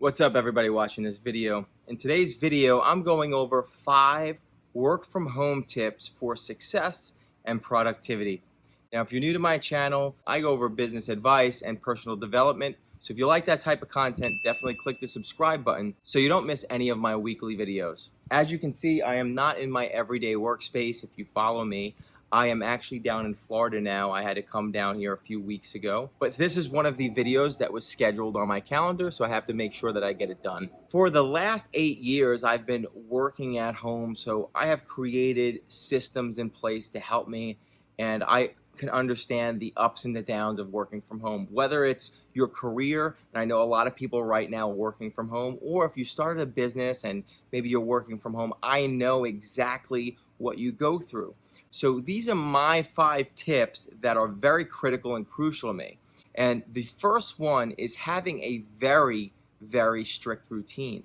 What's up, everybody watching this video? In today's video, I'm going over 5 work from home tips for success and productivity. Now, if you're new to my channel, I go over business advice and personal development. So if you like that type of content, definitely click the subscribe button so you don't miss any of my weekly videos. As you can see, I am not in my everyday workspace. If you follow me, I am actually down in Florida now. I had to come down here a few weeks ago. But this is one of the videos that was scheduled on my calendar, so I have to make sure that I get it done. For the last 8 years, I've been working at home, so I have created systems in place to help me, and I can understand the ups and the downs of working from home, whether it's your career, and I know a lot of people right now working from home, or if you started a business and maybe you're working from home, I know exactly what you go through. So these are my 5 tips that are very critical and crucial to me. And the first one is having a very, very strict routine.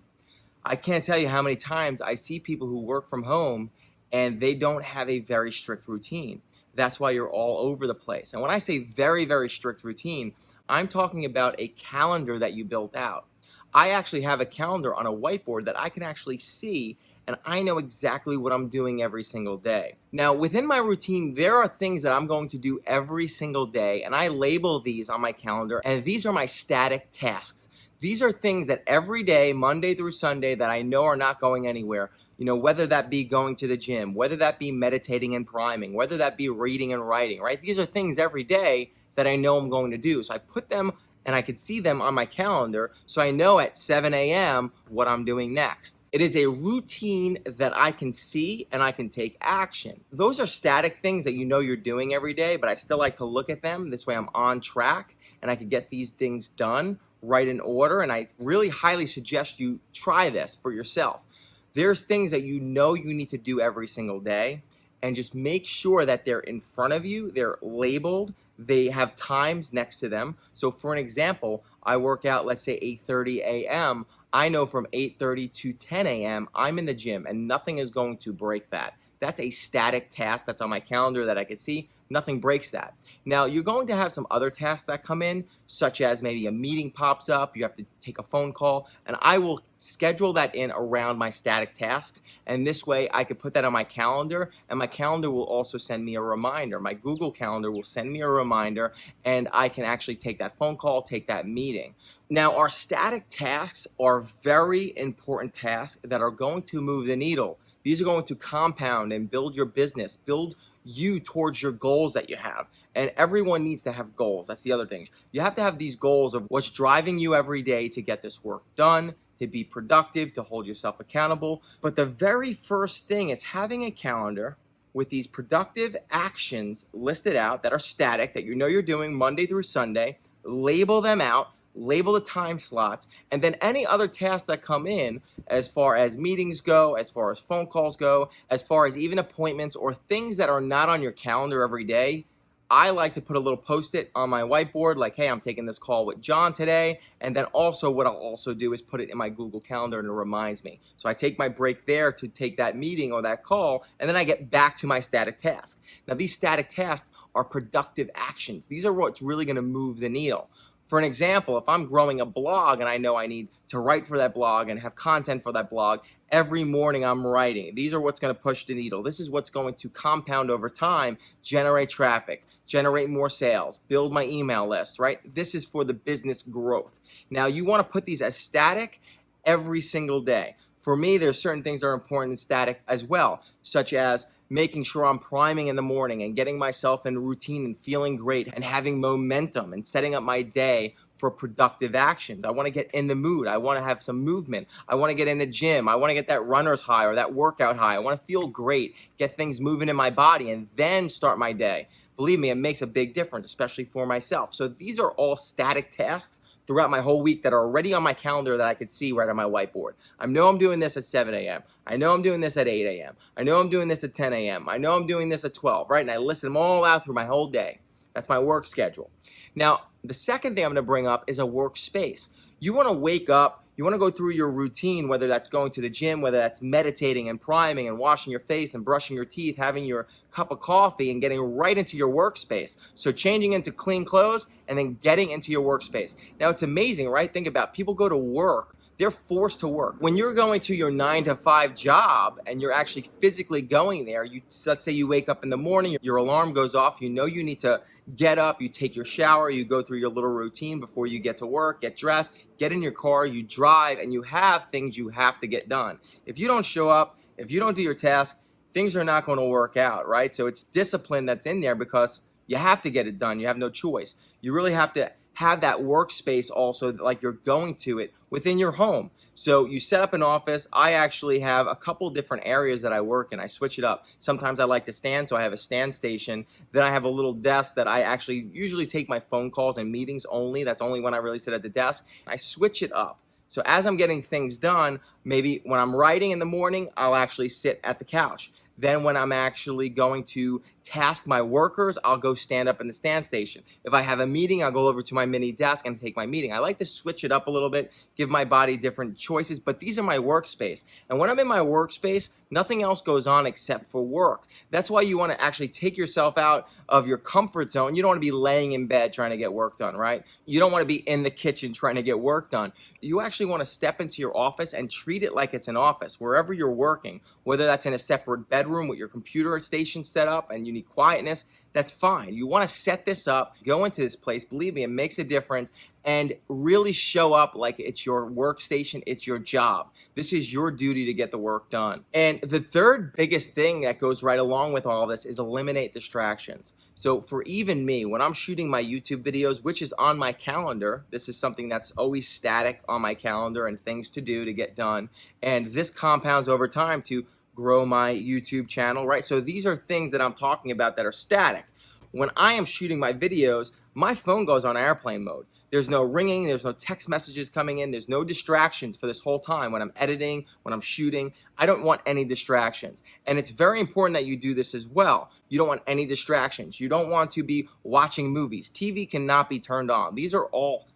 I can't tell you how many times I see people who work from home and they don't have a very strict routine. That's why you're all over the place. And when I say very, very strict routine, I'm talking about a calendar that you built out. I actually have a calendar on a whiteboard that I can actually see, and I know exactly what I'm doing every single day. Now, within my routine, there are things that I'm going to do every single day, and I label these on my calendar, and these are my static tasks. These are things that every day, Monday through Sunday, that I know are not going anywhere. Whether that be going to the gym, whether that be meditating and priming, whether that be reading and writing, right? These are things every day that I know I'm going to do. So I put them and I can see them on my calendar, so I know at 7 a.m. what I'm doing next. It is a routine that I can see and I can take action. Those are static things that you know you're doing every day, but I still like to look at them. This way I'm on track and I can get these things done right in order, and I really highly suggest you try this for yourself. There's things that you know you need to do every single day, and just make sure that they're in front of you, they're labeled, they have times next to them. So for an example, I work out, let's say 8:30 a.m. I know from 8:30 to 10 a.m. I'm in the gym, and nothing is going to break that. That's a static task that's on my calendar that I can see. Nothing breaks that. Now, you're going to have some other tasks that come in, such as maybe a meeting pops up, you have to take a phone call, and I will schedule that in around my static tasks. And this way, I can put that on my calendar, and my calendar will also send me a reminder. My Google Calendar will send me a reminder, and I can actually take that phone call, take that meeting. Now, our static tasks are very important tasks that are going to move the needle. These are going to compound and build your business, build you towards your goals that you have. And everyone needs to have goals. That's the other thing. You have to have these goals of what's driving you every day to get this work done, to be productive, to hold yourself accountable. But the very first thing is having a calendar with these productive actions listed out that are static, that you know you're doing Monday through Sunday. Label them out. Label the time slots, and then any other tasks that come in, as far as meetings go, as far as phone calls go, as far as even appointments or things that are not on your calendar every day. I like to put a little post-it on my whiteboard like, hey, I'm taking this call with John today. And then also what I'll also do is put it in my Google Calendar, and it reminds me. So I take my break there to take that meeting or that call, and then I get back to my static task. Now, these static tasks are productive actions. These are what's really going to move the needle. For an example, if I'm growing a blog and I know I need to write for that blog and have content for that blog, every morning I'm writing. These are what's going to push the needle. This is what's going to compound over time, generate traffic, generate more sales, build my email list, right? This is for the business growth. Now, you want to put these as static every single day. For me, there's certain things that are important and static as well, such as making sure I'm priming in the morning and getting myself in routine and feeling great and having momentum and setting up my day for productive actions. I want to get in the mood. I want to have some movement. I want to get in the gym. I want to get that runner's high or that workout high. I want to feel great, get things moving in my body, and then start my day. Believe me, it makes a big difference, especially for myself. So these are all static tasks throughout my whole week that are already on my calendar that I could see right on my whiteboard. I know I'm doing this at 7 a.m. I know I'm doing this at 8 a.m. I know I'm doing this at 10 a.m. I know I'm doing this at 12, right? And I list them all out through my whole day. That's my work schedule. Now, the second thing I'm going to bring up is a workspace. You want to wake up, you want to go through your routine, whether that's going to the gym, whether that's meditating and priming and washing your face and brushing your teeth, having your cup of coffee and getting right into your workspace. So changing into clean clothes and then getting into your workspace. Now, it's amazing, right? Think about it. People go to work they're forced to work. When you're going to your 9 to 5 job and you're actually physically going there, let's say you wake up in the morning, your alarm goes off, you know you need to get up, you take your shower, you go through your little routine before you get to work, get dressed, get in your car, you drive, and you have things you have to get done. If you don't show up, if you don't do your task, things are not going to work out, right? So it's discipline that's in there because you have to get it done. You have no choice. You really have to have that workspace also, like you're going to it within your home. So you set up an office. I actually have a couple different areas that I work in. I switch it up. Sometimes I like to stand, so I have a stand station. Then I have a little desk that I actually usually take my phone calls and meetings only. That's only when I really sit at the desk. I switch it up. So as I'm getting things done, maybe when I'm writing in the morning, I'll actually sit at the couch. Then when I'm actually going to task my workers, I'll go stand up in the stand station. If I have a meeting, I'll go over to my mini desk and take my meeting. I like to switch it up a little bit, give my body different choices, but these are my workspace. And when I'm in my workspace, nothing else goes on except for work. That's why you want to actually take yourself out of your comfort zone. You don't want to be laying in bed trying to get work done, right? You don't want to be in the kitchen trying to get work done. You actually want to step into your office and treat it like it's an office, wherever you're working, whether that's in a separate bedroom with your computer station set up and you need quietness, that's fine. You want to set this up, go into this place, believe me, it makes a difference, and really show up like it's your workstation, it's your job. This is your duty to get the work done. And the third biggest thing that goes right along with all this is eliminate distractions. So for even me, when I'm shooting my YouTube videos, which is on my calendar, this is something that's always static on my calendar and things to do to get done. And this compounds over time to grow my YouTube channel, right? So these are things that I'm talking about that are static. When I am shooting my videos, my phone goes on airplane mode. There's no ringing, there's no text messages coming in, there's no distractions for this whole time. When I'm editing, when I'm shooting, I don't want any distractions. And it's very important that you do this as well. You don't want any distractions. You don't want to be watching movies. TV cannot be turned on. These are all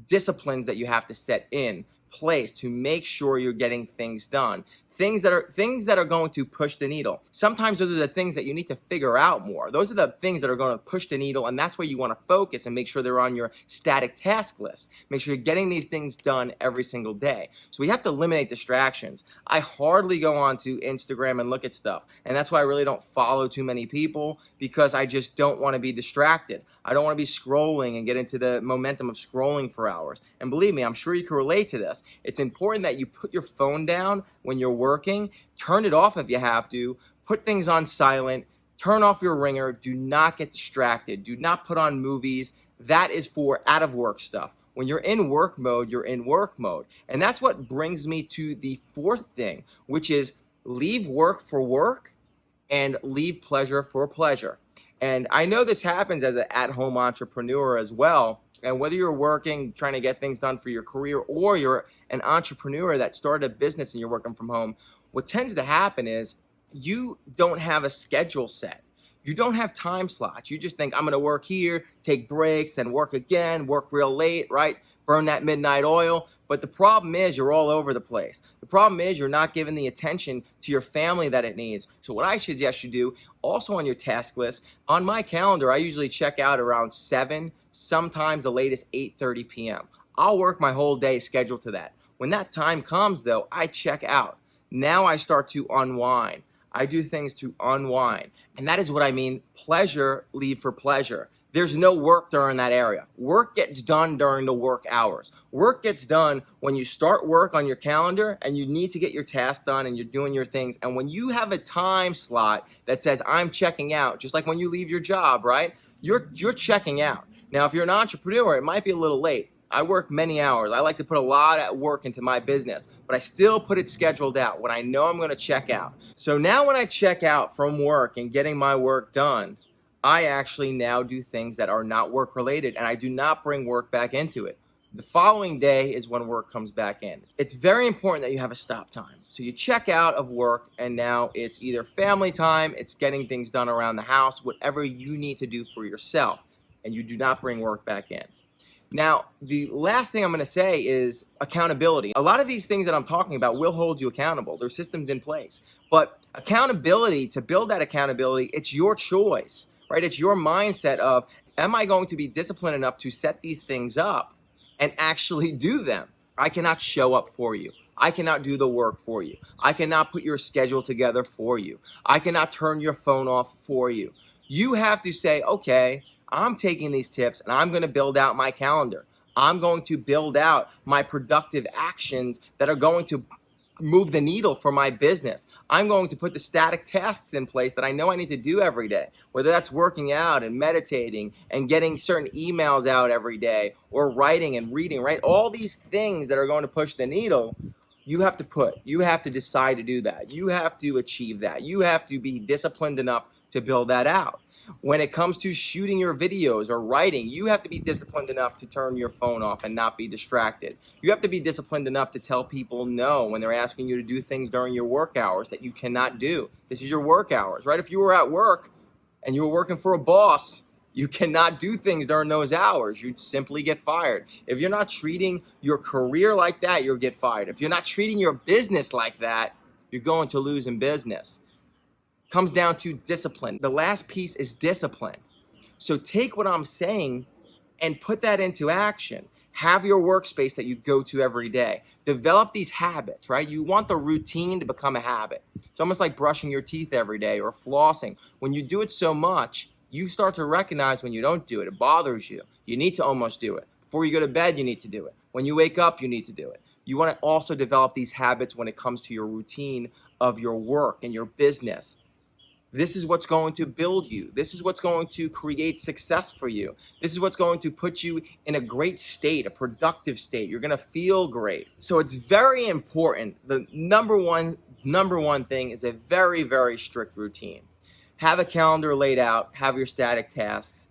disciplines that you have to set in place to make sure you're getting things done. Things that are going to push the needle. Sometimes those are the things that you need to figure out more. Those are the things that are going to push the needle, and that's where you want to focus and make sure they're on your static task list. Make sure you're getting these things done every single day. So we have to eliminate distractions. I hardly go on to Instagram and look at stuff, and that's why I really don't follow too many people, because I just don't want to be distracted. I don't want to be scrolling and get into the momentum of scrolling for hours. And believe me, I'm sure you can relate to this. It's important that you put your phone down when you're working, turn it off if you have to, put things on silent, turn off your ringer, do not get distracted, do not put on movies. That is for out of work stuff. When you're in work mode, you're in work mode. And that's what brings me to the fourth thing, which is leave work for work and leave pleasure for pleasure. And I know this happens as an at-home entrepreneur as well. And whether you're working, trying to get things done for your career, or you're an entrepreneur that started a business and you're working from home, what tends to happen is you don't have a schedule set. You don't have time slots. You just think, I'm going to work here, take breaks, then work again, work real late, right? Burn that midnight oil. But the problem is you're all over the place. The problem is you're not giving the attention to your family that it needs. So what I suggest you do, also on your task list, on my calendar, I usually check out around 7, sometimes the latest 8:30 p.m. I'll work my whole day scheduled to that. When that time comes, though, I check out. Now I start to unwind. I do things to unwind. And that is what I mean, pleasure, leave for pleasure. There's no work during that area. Work gets done during the work hours. Work gets done when you start work on your calendar and you need to get your tasks done and you're doing your things. And when you have a time slot that says, I'm checking out, just like when you leave your job, right? You're checking out. Now, if you're an entrepreneur, it might be a little late. I work many hours. I like to put a lot of work into my business, but I still put it scheduled out when I know I'm going to check out. So now when I check out from work and getting my work done, I actually now do things that are not work related, and I do not bring work back into it. The following day is when work comes back in. It's very important that you have a stop time. So you check out of work, and now it's either family time, it's getting things done around the house, whatever you need to do for yourself, and you do not bring work back in. Now, the last thing I'm going to say is accountability. A lot of these things that I'm talking about will hold you accountable. There's systems in place. But accountability, to build that accountability, it's your choice, right? It's your mindset of, am I going to be disciplined enough to set these things up and actually do them? I cannot show up for you. I cannot do the work for you. I cannot put your schedule together for you. I cannot turn your phone off for you. You have to say, okay, I'm taking these tips and I'm going to build out my calendar. I'm going to build out my productive actions that are going to move the needle for my business. I'm going to put the static tasks in place that I know I need to do every day, whether that's working out and meditating and getting certain emails out every day or writing and reading, right? All these things that are going to push the needle, you have to decide to do that. You have to achieve that. You have to be disciplined enough to build that out. When it comes to shooting your videos or writing, you have to be disciplined enough to turn your phone off and not be distracted. You have to be disciplined enough to tell people no when they're asking you to do things during your work hours that you cannot do. This is your work hours, right? If you were at work and you were working for a boss, you cannot do things during those hours. You'd simply get fired. If you're not treating your career like that, you'll get fired. If you're not treating your business like that, you're going to lose in business. Comes down to discipline. The last piece is discipline. So take what I'm saying and put that into action. Have your workspace that you go to every day. Develop these habits, right? You want the routine to become a habit. It's almost like brushing your teeth every day or flossing. When you do it so much, you start to recognize when you don't do it. It bothers you. You need to almost do it. Before you go to bed, you need to do it. When you wake up, you need to do it. You want to also develop these habits when it comes to your routine of your work and your business. This is what's going to build you. This is what's going to create success for you. This is what's going to put you in a great state, a productive state. You're going to feel great. So it's very important. The number one thing is a very, very strict routine. Have a calendar laid out, have your static tasks.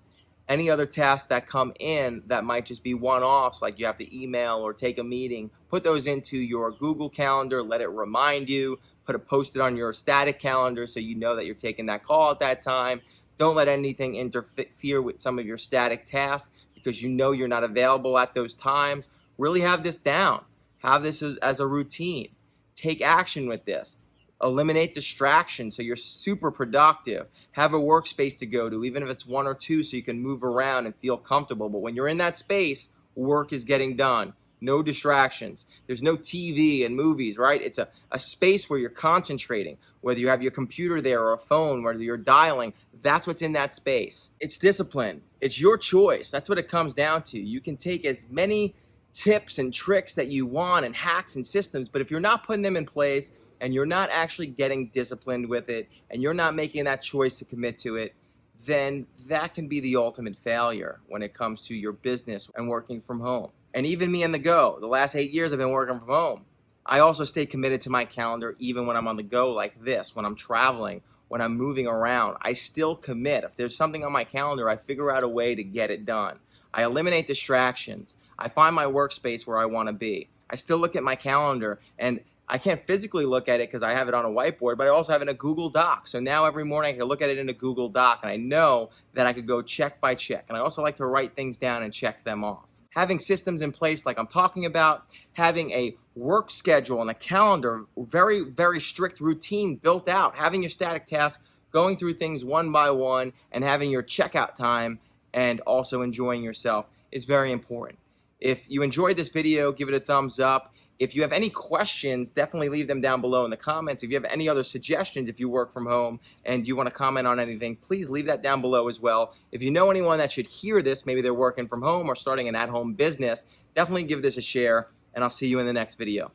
Any other tasks that come in that might just be one-offs, like you have to email or take a meeting, put those into your Google Calendar, let it remind you, put a post-it on your static calendar so you know that you're taking that call at that time. Don't let anything interfere with some of your static tasks because you know you're not available at those times. Really have this down. Have this as a routine. Take action with this. Eliminate distractions so you're super productive. Have a workspace to go to, even if it's one or two, so you can move around and feel comfortable. But when you're in that space, work is getting done. No distractions. There's no TV and movies, right? It's a space where you're concentrating. Whether you have your computer there or a phone, whether you're dialing, that's what's in that space. It's discipline. It's your choice. That's what it comes down to. You can take as many tips and tricks that you want and hacks and systems, but if you're not putting them in place and you're not actually getting disciplined with it and you're not making that choice to commit to it, then that can be the ultimate failure when it comes to your business and working from home. And even me on the go, the last 8 years I've been working from home. I also stay committed to my calendar even when I'm on the go like this, when I'm traveling, when I'm moving around. I still commit. If there's something on my calendar, I figure out a way to get it done. I eliminate distractions. I find my workspace where I want to be. I still look at my calendar, and I can't physically look at it because I have it on a whiteboard, but I also have it in a Google Doc. So now every morning I can look at it in a Google Doc, and I know that I could go check by check. And I also like to write things down and check them off. Having systems in place like I'm talking about, having a work schedule and a calendar, very, very strict routine built out, having your static tasks, going through things one by one, and having your checkout time and also enjoying yourself is very important. If you enjoyed this video, give it a thumbs up. If you have any questions, definitely leave them down below in the comments. If you have any other suggestions, if you work from home and you want to comment on anything, please leave that down below as well. If you know anyone that should hear this, maybe they're working from home or starting an at-home business, definitely give this a share, and I'll see you in the next video.